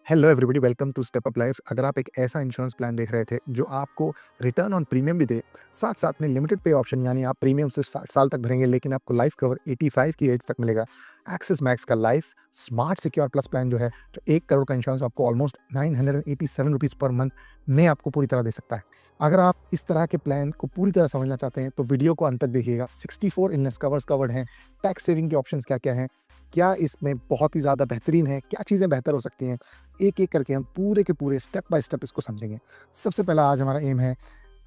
Hello everybody, welcome to step up life. अगर आप एक ऐसा इंश्योरेंस प्लान देख रहे थे जो आपको रिटर्न ऑन प्रीमियम भी दे, साथ साथ में लिमिटेड पे ऑप्शन, यानी आप प्रीमियम सिर्फ 60 साल तक भरेंगे लेकिन आपको लाइफ कवर 85 की एज तक मिलेगा। एक्सिस मैक्स का life smart secure plus plan जो है, जो 1 करोड़ का इंश्योरेंस आपको ऑलमोस्ट 987 रुपीज़ पर मंथ में आपको पूरी तरह दे सकता है। अगर आप इस तरह के प्लान को पूरी तरह समझना चाहते हैं तो वीडियो को अंत तक देखिएगा। 64 इलनेस कवर्स कवर्ड हैं, टैक्स सेविंग के ऑप्शंस क्या क्या हैं, क्या इसमें बहुत ही ज़्यादा बेहतरीन है, क्या चीज़ें बेहतर हो सकती हैं, एक-एक करके हम पूरे के पूरे स्टेप बाय स्टेप इसको समझेंगे। सबसे पहला आज हमारा एम है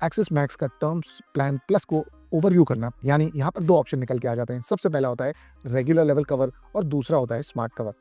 एक्सिस मैक्स का टर्म्स प्लान प्लस को ओवरव्यू करना। यानी यहाँ पर 2 ऑप्शन निकल के आ जाते हैं। सबसे पहला होता है रेगुलर लेवल कवर और दूसरा होता है स्मार्ट कवर।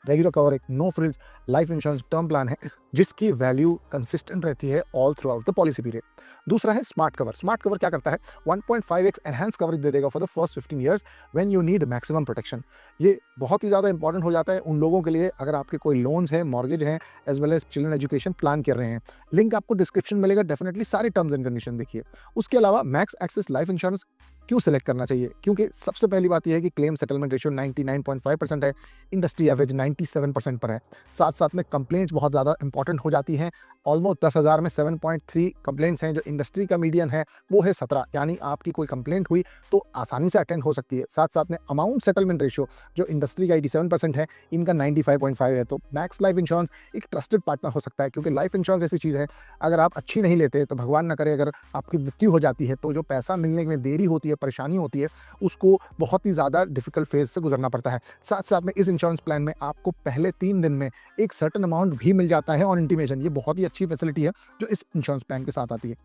रेगुलर कवर एक no frills life insurance term plan है जिसकी वैल्यू कंसिस्टेंट रहती है all throughout the policy period. दूसरा है स्मार्ट कवर। स्मार्ट कवर क्या करता है, 1.5x एनहांस कवरेज दे देगा for the first 15 years when you need maximum protection. ये बहुत ही ज़्यादा इंपॉर्टेंट हो जाता है उन लोगों के लिए अगर आपके कोई लोन्स हैं, मॉर्गेज हैं, as well as children education plan कर रहे हैं। लिंक आपको डिस्क्रिप्शन में मिलेगा, डेफिनेटली सारे टर्म्स एंड कंडीशन देखिए। उसके अलावा मैक्स एक्सिस लाइफ इंश्योरेंस क्यों सेलेक्ट करना चाहिए, क्योंकि सबसे पहली बात यह है कि क्लेम सेटलमेंट रेशियो 99.5% है, इंडस्ट्री एवरेज 97% पर है। साथ साथ में कंप्लेंट्स बहुत ज़्यादा इंपॉर्टेंट हो जाती हैं। ऑलमोस्ट 10,000 में 7.3 कंप्लेंट्स हैं, जो इंडस्ट्री का मीडियन है वो है 17। यानी आपकी कोई कंप्लेंट हुई तो आसानी से अटेंड हो सकती है। साथ साथ में अमाउंट सेटलमेंट रेशियो जो इंडस्ट्री का 87% है, इनका 95.5 है। तो मैक्स लाइफ इंश्योरेंस एक ट्रस्टेड पार्टनर हो सकता है, क्योंकि लाइफ इंश्योरेंस ऐसी चीज़ है अगर आप अच्छी नहीं लेते तो भगवान ना करे अगर आपकी मृत्यु हो जाती है तो जो पैसा मिलने में देरी होती है, परेशानी होती है, उसको बहुत ही ज़्यादा डिफिकल्ट फेज से गुजरना पड़ता है। साथ साथ में इस इंश्योरेंस प्लान में आपको पहले 3 दिन में एक सर्टेन अमाउंट भी मिल जाता है ऑन इंटीमेशन। ये बहुत ही अच्छी फैसिलिटी है जो इस इंश्योरेंस प्लान के साथ आती है।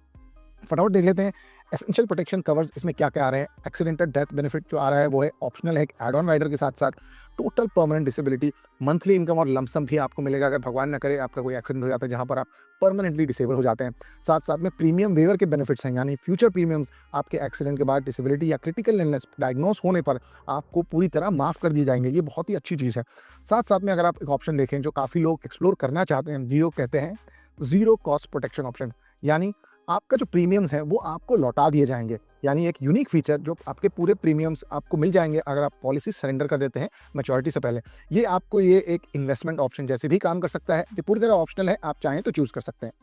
फटाफट देख लेते हैं एसेंशियल प्रोटेक्शन कवर्स इसमें क्या क्या आ रहे हैं। एक्सीडेंटल डेथ बेनिफिट जो आ रहा है वो है ऑप्शनल है, एक एड ऑन राइडर के साथ साथ total permanent disability, monthly income और लमसम भी आपको मिलेगा अगर भगवान न करे आपका कोई एक्सीडेंट हो जाता है जहां पर आप परमानेंटली डिसेबल हो जाते हैं। साथ साथ में प्रीमियम वेवर के बेनिफिट्स हैं, यानी फ्यूचर प्रीमियम्स आपके एक्सीडेंट के बाद डिसेबिलिटी या क्रिटिकल इलनेस डायग्नोस होने पर आपको पूरी तरह माफ़ कर दिए जाएंगे। ये बहुत ही अच्छी चीज़ है। साथ साथ में अगर आप एक ऑप्शन देखें जो काफ़ी लोग एक्सप्लोर करना चाहते हैं, जियो कहते हैं जीरो कॉस्ट प्रोटेक्शन ऑप्शन, यानी आपका जो प्रीमियम्स हैं वो आपको लौटा दिए जाएंगे। यानी एक यूनिक फीचर जो आपके पूरे प्रीमियम्स आपको मिल जाएंगे अगर आप पॉलिसी सरेंडर कर देते हैं मैच्योरिटी से पहले। ये आपको ये एक इन्वेस्टमेंट ऑप्शन जैसे भी काम कर सकता है। ये पूरी तरह ऑप्शनल है, आप चाहें तो चूज़ कर सकते हैं।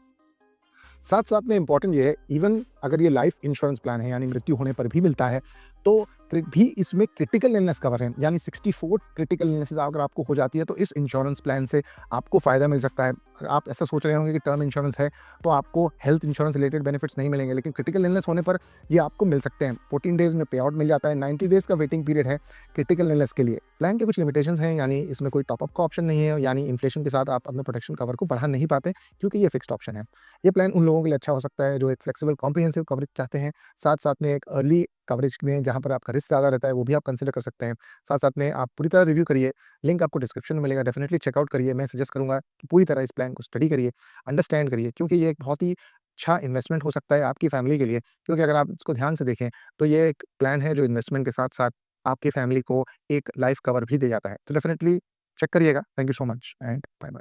साथ साथ में इंपॉर्टेंट ये है, इवन अगर ये लाइफ इंश्योरेंस प्लान है यानी मृत्यु होने पर भी मिलता है तो भी इसमें क्रिटिकल इलनेस कवर है। यानी 64 क्रिटिकल इलनेसेस अगर आपको हो जाती है तो इस इंश्योरेंस प्लान से आपको फ़ायदा मिल सकता है। आप ऐसा सोच रहे होंगे कि टर्म इंश्योरेंस है तो आपको हेल्थ इंश्योरेंस रिलेटेड बेनिफिट्स नहीं मिलेंगे, लेकिन क्रिटिकल इलनेस होने पर ये आपको मिल सकते हैं। 14 डेज़ में पे आउट मिल जाता है, 90 डेज़ का वेटिंग पीरियड है क्रिटिकल इलनेस के लिए। प्लान के कुछ लिमिटेशंस हैं, यानी इसमें कोई टॉपअप का ऑप्शन नहीं है, यानी इन्फ्लेशन के साथ आप अपने प्रोटेक्शन कवर को बढ़ा नहीं पाते क्योंकि ये फिक्स्ड ऑप्शन है। ये प्लान उन लोगों के लिए अच्छा हो सकता है जो एक फ्लेक्सिबल कॉम्प्रिहेंसिव कवरेज चाहते हैं। साथ साथ में एक अर्ली कवरेज में जहाँ पर आपका रिस्क ज़्यादा रहता है वो भी आप कंसिडर कर सकते हैं। साथ साथ में आप पूरी तरह रिव्यू करिए, लिंक आपको डिस्क्रिप्शन में मिलेगा, डेफिनिटली चेकआउट करिए। मैं सजेस्ट करूँगा कि पूरी तरह इस प्लान को स्टडी करिए, अंडरस्टैंड करिए, क्योंकि ये एक बहुत ही अच्छा इन्वेस्टमेंट हो सकता है आपकी फैमिली के लिए। क्योंकि अगर आप इसको ध्यान से देखें तो ये एक प्लान है जो इन्वेस्टमेंट के साथ साथ आपकी फैमिली को एक लाइफ कवर भी दे जाता है। तो डेफिनिटली चेक करिएगा। Thank you so much and bye bye.